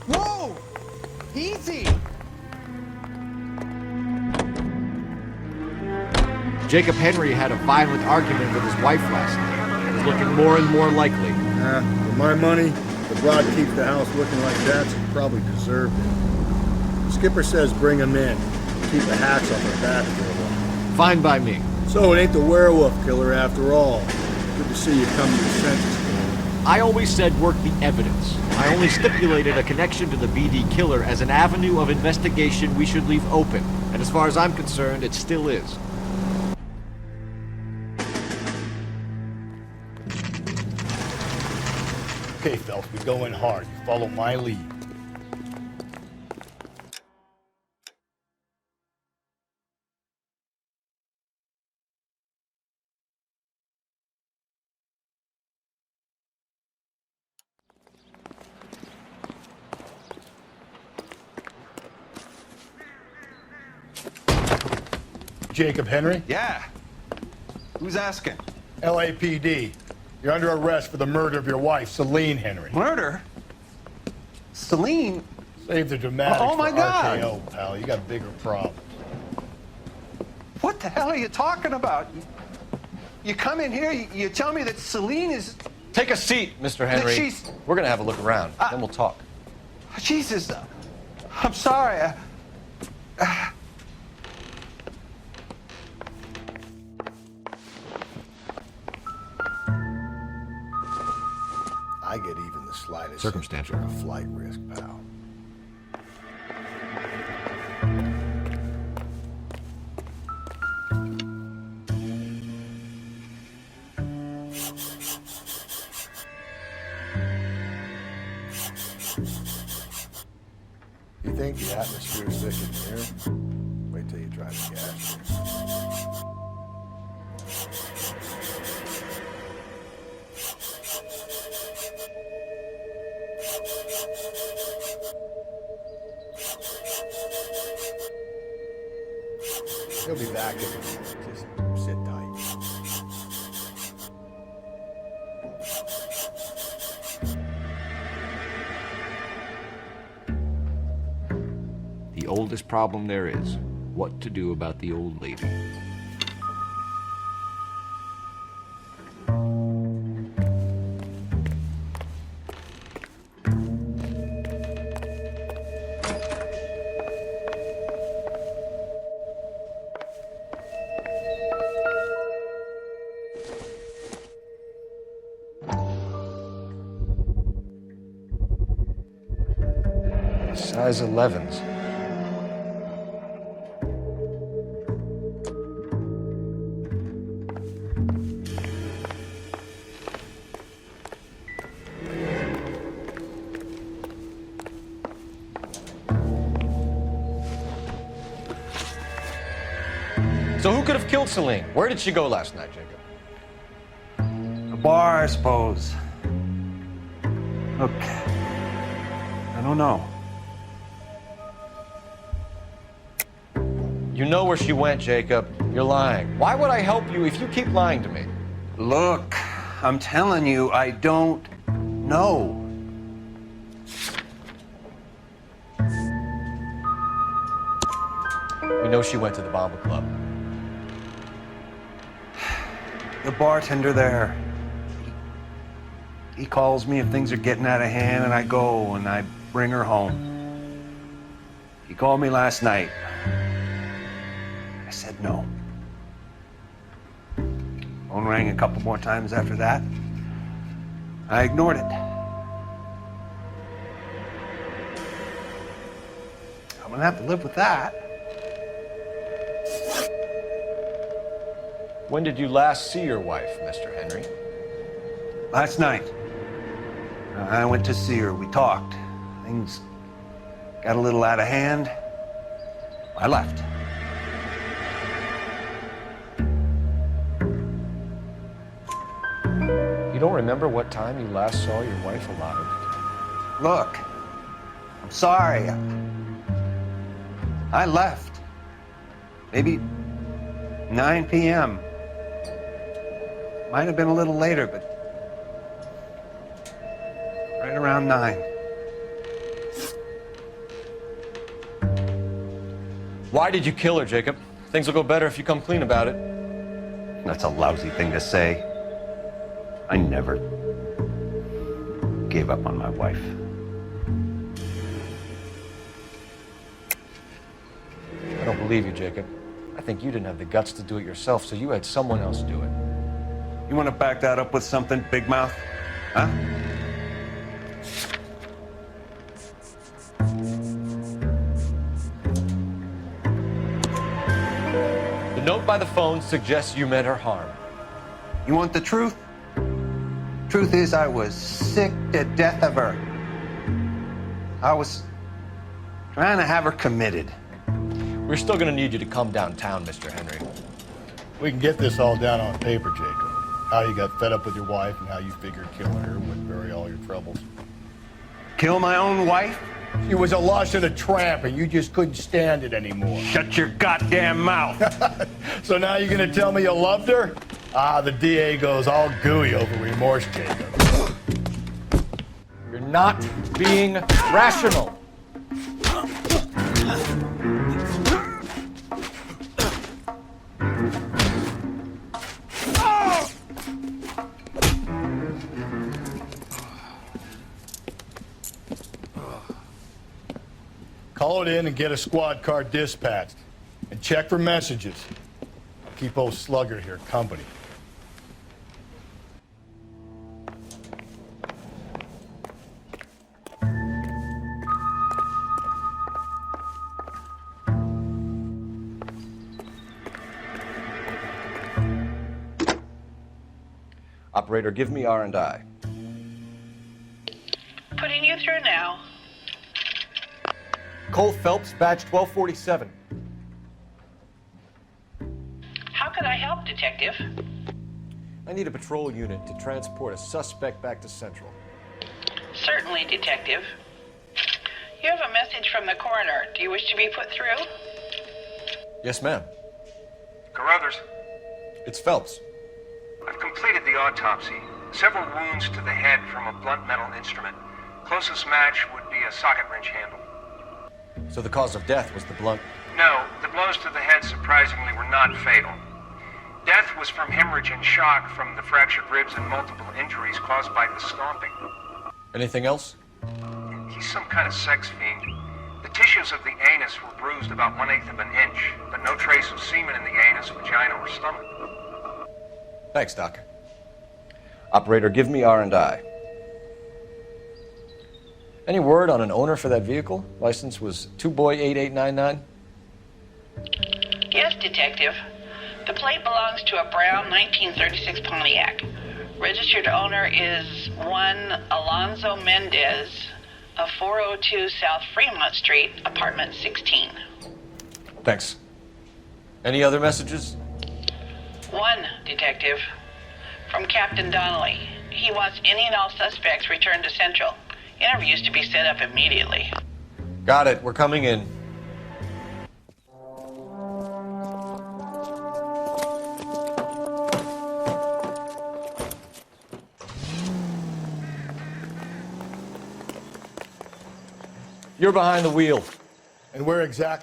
Whoa! Easy! Jacob Henry had a violent argument with his wife last night. It was looking more and more likely. For my money, the broad keeps the house looking like that, so probably deserved it. The skipper says bring him in. Keep the hats off her back for a while. Fine by me. So it ain't the werewolf killer after all. Good to see you come to your senses. I always said work the evidence. I only stipulated a connection to the BD killer as an avenue of investigation we should leave open. And as far as I'm concerned, it still is. Okay, Phelps, we go in hard. You follow my lead. Jacob Henry? Yeah. Who's asking? LAPD. You're under arrest for the murder of your wife, Celine Henry. Murder? Celine? Save the dramatics Oh, my for God. RKO, pal. You got bigger problems. What the hell are you talking about? You come in here, you tell me that Celine is... Take a seat, Mr. Henry. she's- We're gonna have a look around, then we'll talk. Jesus, I'm sorry. I get even the slightest Circumstantial. a flight risk, pal. You think the atmosphere is thick in here? Wait till you try the gas. He'll be back in a minute. Just sit tight. The oldest problem there is, what to do about the old lady. Size 11s. So who could have killed Celine? Where did she go last night, Jacob? The bar, I suppose. Look, I don't know. You know where she went, Jacob. You're lying. Why would I help you if you keep lying to me? Look, I'm telling you, I don't know. You know she went to the Bomber Club. The bartender there, he calls me if things are getting out of hand, and I go and I bring her home. He called me last night. I said no. Phone rang a couple more times after that. I ignored it. I'm gonna have to live with that. When did you last see your wife, Mr. Henry? Last night, I went to see her. We talked. Things got a little out of hand. I left. You don't remember what time you last saw your wife alive? Look, I'm sorry. I left. Maybe 9 p.m. Might have been a little later, but right around 9. Why did you kill her, Jacob? Things will go better if you come clean about it. That's a lousy thing to say. I never gave up on my wife. I don't believe you, Jacob. I think you didn't have the guts to do it yourself, so you had someone else do it. You want to back that up with something, Big Mouth? Huh? The note by the phone suggests you meant her harm. You want the truth? Truth is, I was sick to death of her. I was trying to have her committed. We're still gonna need you to come downtown, Mr. Henry. We can get this all down on paper, Jacob. How you got fed up with your wife and how you figured killing her would bury all your troubles. Kill my own wife? She was a lush and a tramp, and you just couldn't stand it anymore. Shut your goddamn mouth. So now you're gonna tell me you loved her? Ah, the DA goes all gooey over remorse, Jacob. You're not being rational. Call it in and get a squad car dispatched. And check for messages. Keep old Slugger here company. Operator, give me R&I. Putting you through now. Cole Phelps, badge 1247. How can I help, Detective? I need a patrol unit to transport a suspect back to Central. Certainly, Detective. You have a message from the coroner. Do you wish to be put through? Yes, ma'am. Carruthers, It's Phelps. I've completed the autopsy. Several wounds to the head from a blunt metal instrument. Closest match would be a socket wrench handle. So the cause of death was the blunt. No, the blows to the head surprisingly were not fatal. Death was from hemorrhage and shock from the fractured ribs and multiple injuries caused by the stomping. Anything else? He's some kind of sex fiend. The tissues of the anus were bruised about 1/8 of an inch, but no trace of semen in the anus, vagina, or stomach. Thanks, Doc. Operator, give me R&I. Any word on an owner for that vehicle? License was 2boy8899. Yes, Detective. The plate belongs to a brown 1936 Pontiac. Registered owner is one Alonzo Mendez of 402 South Fremont Street, apartment 16. Thanks. Any other messages? One, Detective. From Captain Donnelly. He wants any and all suspects returned to Central. Interviews to be set up immediately. Got it. We're coming in. You're behind the wheel. And where exactly?